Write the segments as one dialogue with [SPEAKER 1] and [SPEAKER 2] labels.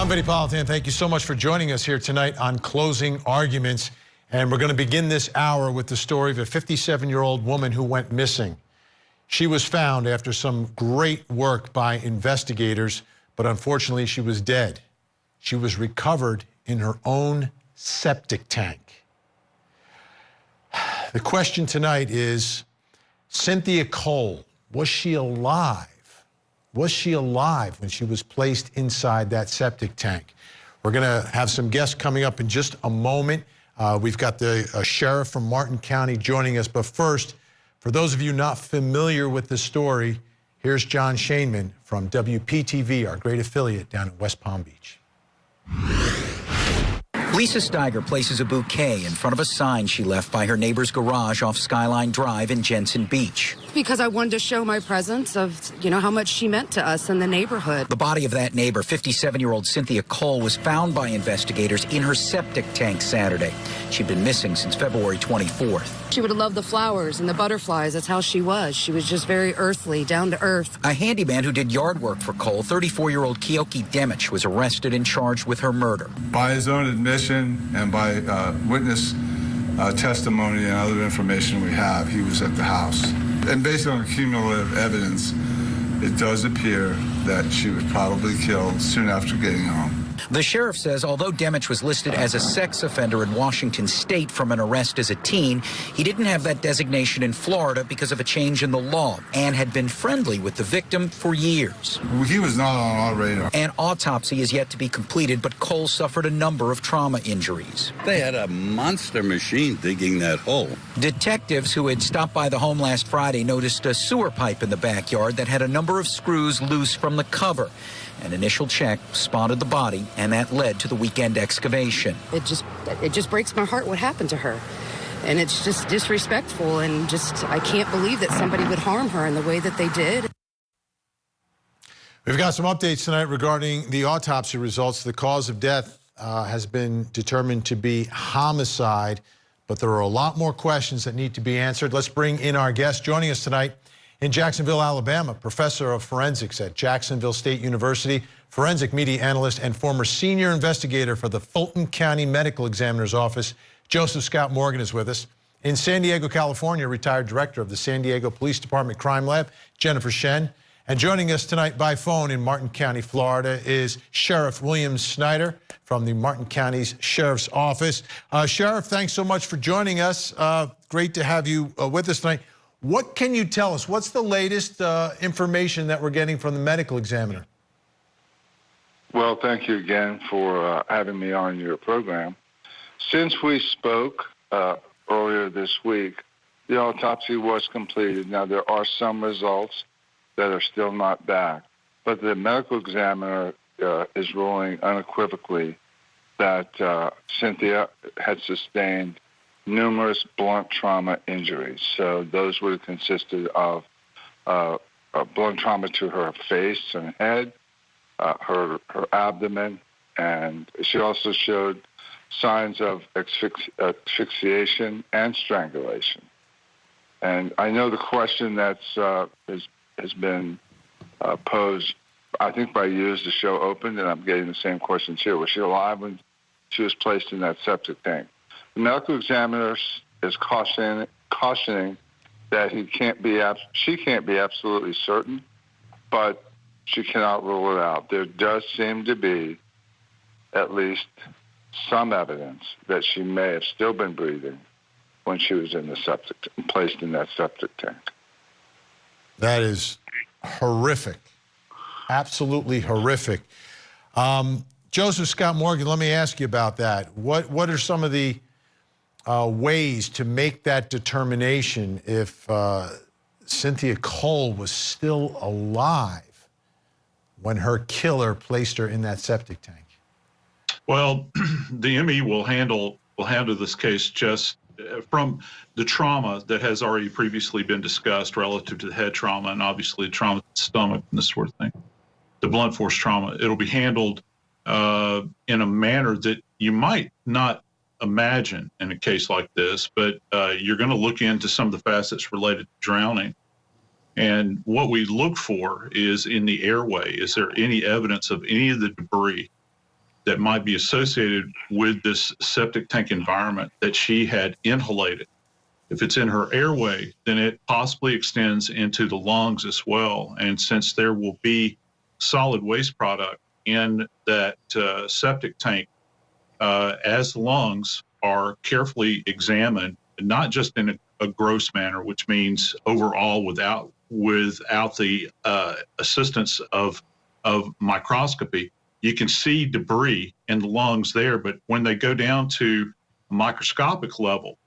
[SPEAKER 1] I'm Vinny Politan. Thank you so much for joining us here tonight on Closing Arguments. And we're going to begin this hour with the story of a 57-year-old woman who went missing. She was found after some great work by investigators, but unfortunately she was dead. She was recovered in her own septic tank. The question tonight is, Cynthia Cole, was she alive? Was she alive when she was placed inside that septic tank? We're going to have some guests coming up in just a moment. We've got the sheriff from Martin County joining us. But first, for those of you not familiar with the story, here's John Shainman from WPTV, our great affiliate down in West Palm Beach.
[SPEAKER 2] Lisa Steiger places a bouquet in front of a sign she left by her neighbor's garage off Skyline Drive in Jensen Beach.
[SPEAKER 3] Because I wanted to show my presence of, how much she meant to us in the neighborhood.
[SPEAKER 2] The body of that neighbor, 57-year-old Cynthia Cole, was found by investigators in her septic tank Saturday. She'd been missing since February 24th.
[SPEAKER 3] She would have loved the flowers and the butterflies. That's how she was. She was just very earthly, down to earth.
[SPEAKER 2] A handyman who did yard work for Cole, 34-year-old Keoki Demich, was arrested and charged with her murder.
[SPEAKER 4] By his own admission and by witness testimony and other information we have, he was at the house. And based on cumulative evidence, it does appear that she was probably killed soon after getting home.
[SPEAKER 2] The sheriff says although Demich was listed as a sex offender in Washington state from an arrest as a teen, he didn't have that designation in Florida because of a change in the law and had been friendly with the victim for years.
[SPEAKER 4] He was not on our radar.
[SPEAKER 2] An autopsy is yet to be completed, but Cole suffered a number of trauma injuries.
[SPEAKER 5] They had a monster machine digging that hole.
[SPEAKER 2] Detectives who had stopped by the home last Friday noticed a sewer pipe in the backyard that had a number of screws loose from the cover. An initial check spotted the body, and that led to the weekend excavation.
[SPEAKER 3] It just breaks my heart what happened to her. And it's just disrespectful, and I can't believe that somebody would harm her in the way that they did.
[SPEAKER 1] We've got some updates tonight regarding the autopsy results. The cause of death has been determined to be homicide, but there are a lot more questions that need to be answered. Let's bring in our guest joining us tonight. In Jacksonville, Alabama, professor of forensics at Jacksonville State University, forensic media analyst, and former senior investigator for the Fulton County Medical Examiner's Office, Joseph Scott Morgan is with us. In San Diego, California, retired director of the San Diego Police Department Crime Lab, Jennifer Shen. And joining us tonight by phone in Martin County, Florida, is Sheriff William Snyder from the Martin County's Sheriff's Office. Sheriff, thanks so much for joining us. Great to have you with us tonight. What can you tell us? What's the latest information that we're getting from the medical examiner?
[SPEAKER 6] Well, thank you again for having me on your program. Since we spoke earlier this week, the autopsy was completed. Now, there are some results that are still not back, but the medical examiner is ruling unequivocally that Cynthia had sustained numerous blunt trauma injuries. So those would have consisted of blunt trauma to her face and head, her abdomen, and she also showed signs of asphyxiation and strangulation. And I know the question that's has been posed, I think, by you as the show opened, and I'm getting the same questions here. Was she alive when she was placed in that septic tank? The medical examiner is cautioning that she can't be absolutely certain, but she cannot rule it out. There does seem to be at least some evidence that she may have still been breathing when she was in the placed in that septic tank.
[SPEAKER 1] That is horrific, absolutely horrific. Joseph Scott Morgan, let me ask you about that. What are some of the ways to make that determination if Cynthia Cole was still alive when her killer placed her in that septic tank?
[SPEAKER 7] Well, the ME will handle this case just from the trauma that has already previously been discussed relative to the head trauma and obviously trauma to the stomach and this sort of thing, the blunt force trauma. It'll be handled in a manner that you might not imagine in a case like this, but you're going to look into some of the facets related to drowning. And what we look for is in the airway, is there any evidence of any of the debris that might be associated with this septic tank environment that she had inhalated. If it's in her airway, then it possibly extends into the lungs as well. And since there will be solid waste product in that septic tank, as the lungs are carefully examined, not just in a gross manner, which means overall without the assistance of microscopy, you can see debris in the lungs there. But when they go down to a microscopic level,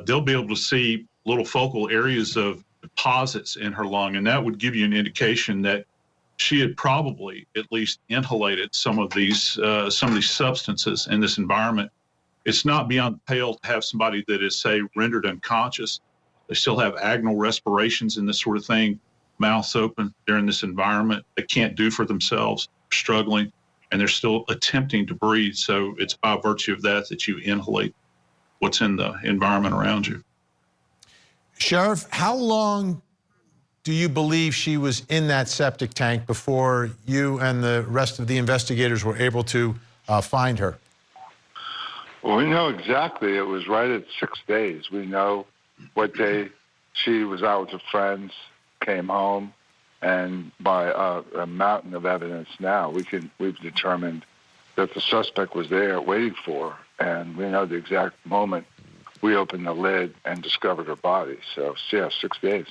[SPEAKER 7] they'll be able to see little focal areas of deposits in her lung, and that would give you an indication that she had probably at least inhalated some of these substances in this environment. It's not beyond the pale to have somebody that is, say, rendered unconscious. They still have agonal respirations and this sort of thing, mouths open. They're in this environment. They can't do for themselves, struggling, and they're still attempting to breathe. So it's by virtue of that you inhalate what's in the environment around you.
[SPEAKER 1] Sheriff, how long do you believe she was in that septic tank before you and the rest of the investigators were able to find her?
[SPEAKER 6] Well, we know exactly. It was right at 6 days. We know what day she was out with her friends, came home, and by a mountain of evidence now, we've determined that the suspect was there waiting for her, and we know the exact moment we opened the lid and discovered her body. So, yeah, 6 days.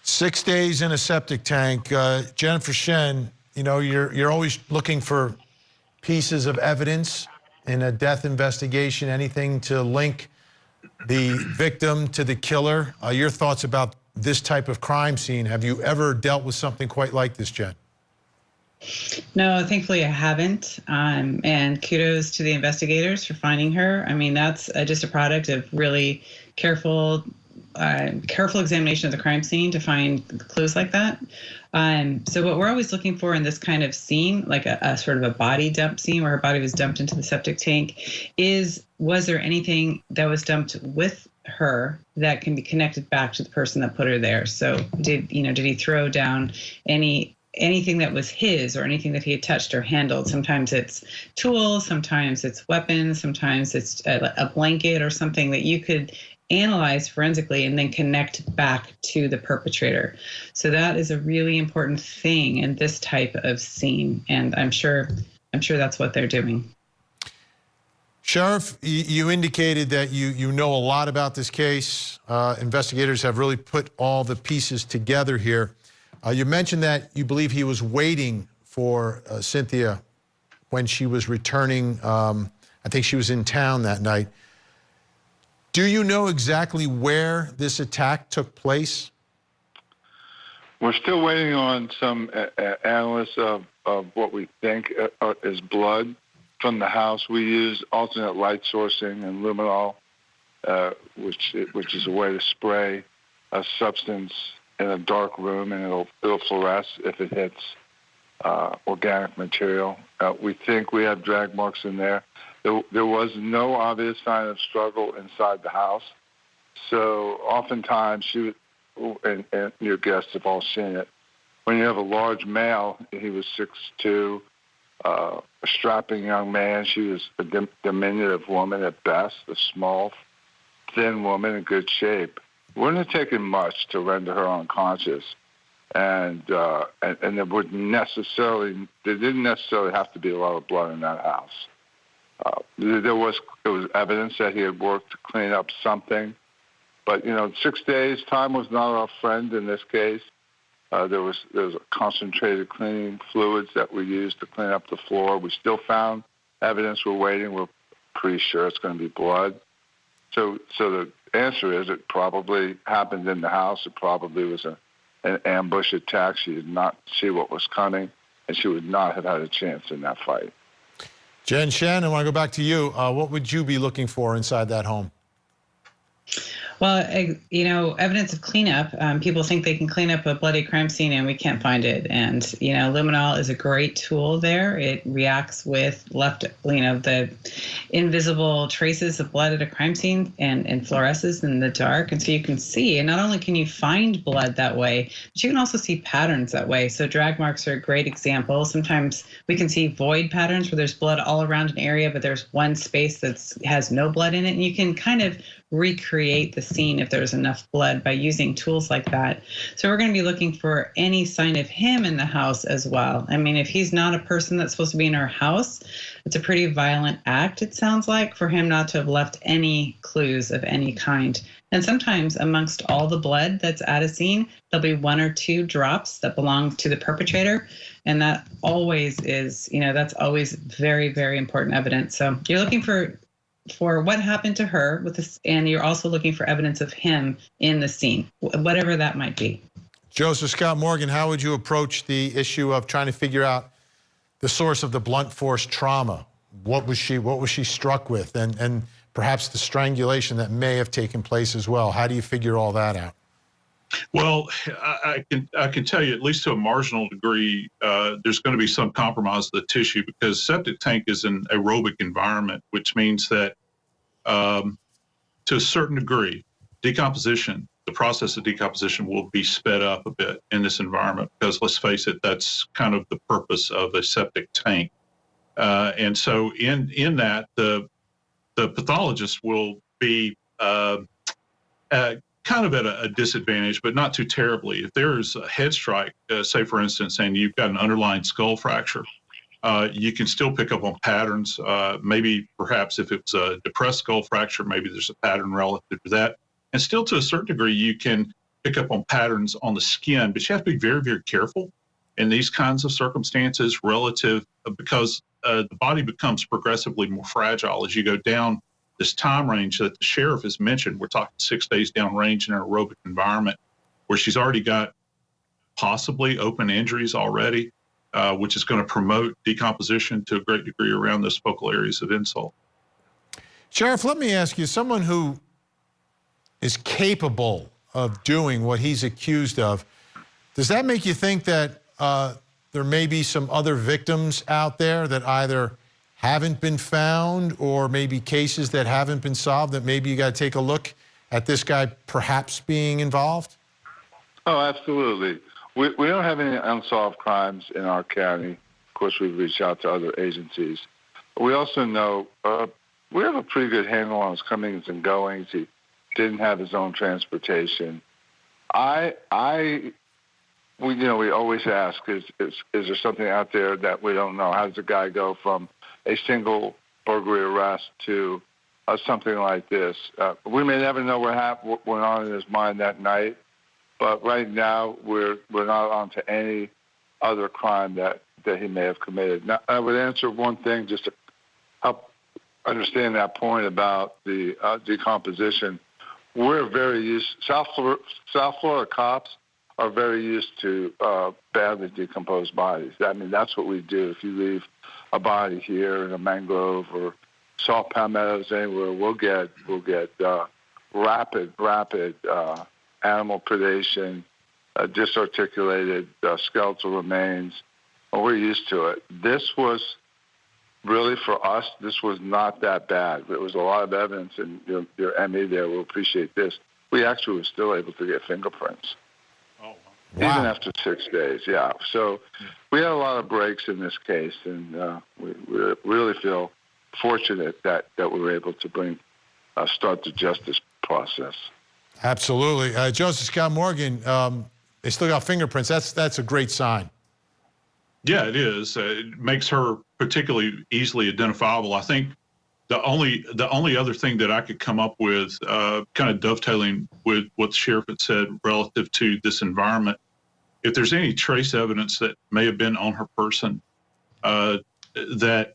[SPEAKER 1] 6 days in a septic tank. Jennifer Shen, you know, you're always looking for pieces of evidence in a death investigation, anything to link the victim to the killer. Your thoughts about this type of crime scene? Have you ever dealt with something quite like this, Jen?
[SPEAKER 8] No, thankfully I haven't. And kudos to the investigators for finding her. I mean, that's just a product of really careful examination of the crime scene to find clues like that. So what we're always looking for in this kind of scene, like a sort of a body dump scene where her body was dumped into the septic tank, was there anything that was dumped with her that can be connected back to the person that put her there? So did he throw down anything that was his or anything that he had touched or handled? Sometimes it's tools, sometimes it's weapons, sometimes it's a blanket or something that you could analyze forensically and then connect back to the perpetrator. So that is a really important thing in this type of scene, and I'm sure that's what they're doing.
[SPEAKER 1] Sheriff, you indicated that you know a lot about this case. Investigators have really put all the pieces together here. You mentioned that you believe he was waiting for Cynthia when she was returning. I think she was in town that night. Do you know exactly where this attack took place?
[SPEAKER 6] We're still waiting on some analysis of what we think is blood from the house. We use alternate light sourcing and luminol, which is a way to spray a substance in a dark room, and it'll fluoresce if it hits organic material. We think we have drag marks in there. There was no obvious sign of struggle inside the house. So oftentimes, and your guests have all seen it, when you have a large male, he was 6'2", a strapping young man. She was a diminutive woman at best, a small, thin woman in good shape. Wouldn't have taken much to render her unconscious. And there didn't necessarily have to be a lot of blood in that house. There was evidence that he had worked to clean up something, but 6 days time was not our friend in this case. There was concentrated cleaning fluids that we used to clean up the floor. We still found evidence. We're waiting. We're pretty sure it's going to be blood. So the answer is it probably happened in the house. It probably was an ambush attack. She did not see what was coming, and she would not have had a chance in that fight.
[SPEAKER 1] Jen Shen, I want to go back to you. What would you be looking for inside that home?
[SPEAKER 8] Well, evidence of cleanup. People think they can clean up a bloody crime scene, and we can't find it. And luminol is a great tool there. It reacts with the invisible traces of blood at a crime scene and fluoresces in the dark, and so you can see. And not only can you find blood that way, but you can also see patterns that way. So drag marks are a great example. Sometimes we can see void patterns where there's blood all around an area, but there's one space that has no blood in it, and you can kind of recreate the scene if there's enough blood by using tools like that. So we're going to be looking for any sign of him in the house as well. I mean, if he's not a person that's supposed to be in our house, it's a pretty violent act, it sounds like, for him not to have left any clues of any kind. And sometimes amongst all the blood that's at a scene, there'll be 1 or 2 drops that belong to the perpetrator. And that always is, that's always very, very important evidence. So you're looking for what happened to her with this, and you're also looking for evidence of him in the scene, whatever that might be.
[SPEAKER 1] Joseph Scott Morgan, how would you approach the issue of trying to figure out the source of the blunt force trauma? What was she struck with, and perhaps the strangulation that may have taken place as well? How do you figure all that out?
[SPEAKER 7] Well, I can tell you, at least to a marginal degree, there's going to be some compromise of the tissue, because septic tank is an aerobic environment, which means that to a certain degree, the process of decomposition will be sped up a bit in this environment, because let's face it, that's kind of the purpose of a septic tank. And so in that, the pathologist will be kind of at a disadvantage, but not too terribly. If there's a head strike, say for instance, and you've got an underlying skull fracture, you can still pick up on patterns. Maybe perhaps if it was a depressed skull fracture, maybe there's a pattern relative to that. And still to a certain degree, you can pick up on patterns on the skin, but you have to be very, very careful in these kinds of circumstances because the body becomes progressively more fragile as you go down this time range that the sheriff has mentioned. We're talking 6 days down range in an aerobic environment where she's already got possibly open injuries already, which is going to promote decomposition to a great degree around those focal areas of insult.
[SPEAKER 1] Sheriff, let me ask you, someone who is capable of doing what he's accused of, does that make you think that there may be some other victims out there that either haven't been found, or maybe cases that haven't been solved, that maybe you got to take a look at this guy perhaps being involved?
[SPEAKER 6] Oh, absolutely. We don't have any unsolved crimes in our county. Of course, we've reached out to other agencies. We also know we have a pretty good handle on his comings and goings. He didn't have his own transportation. We always ask, is there something out there that we don't know? How does a guy go from a single burglary arrest to something like this? We may never know what went on in his mind that night, but right now we're not on to any other crime that he may have committed. Now, I would answer one thing just to help understand that point about the decomposition. We're very used. South Florida cops are very used to badly decomposed bodies. I mean, that's what we do. If you leave a body here in a mangrove or salt palmettos anywhere, we'll get rapid animal predation, disarticulated skeletal remains. Well, we're used to it. This was really, for us, this was not that bad. There was a lot of evidence, and your ME there will appreciate this. We actually were still able to get fingerprints.
[SPEAKER 1] Wow.
[SPEAKER 6] Even after 6 days, yeah. So we had a lot of breaks in this case, and we really feel fortunate that we were able to start the justice process.
[SPEAKER 1] Absolutely. Joseph Scott Morgan, they still got fingerprints. That's a great sign.
[SPEAKER 7] Yeah, it is. It makes her particularly easily identifiable. I think the only other thing that I could come up with, kind of dovetailing with what the sheriff had said relative to this environment, if there's any trace evidence that may have been on her person that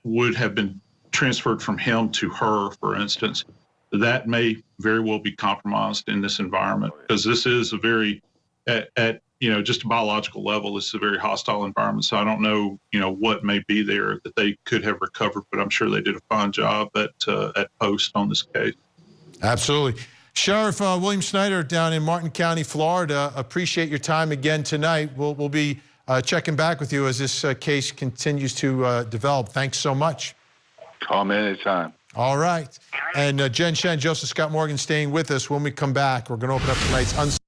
[SPEAKER 7] would have been transferred from him to her, for instance, that may very well be compromised in this environment, because this is a very, at just a biological level, this is a very hostile environment. So I don't know, what may be there that they could have recovered, but I'm sure they did a fine job at post on this case.
[SPEAKER 1] Absolutely. Sheriff William Snyder down in Martin County, Florida, appreciate your time again tonight. We'll be checking back with you as this case continues to develop. Thanks so much.
[SPEAKER 6] Call me anytime.
[SPEAKER 1] All right. And Jen Shen, Joseph Scott Morgan staying with us. When we come back, we're going to open up tonight's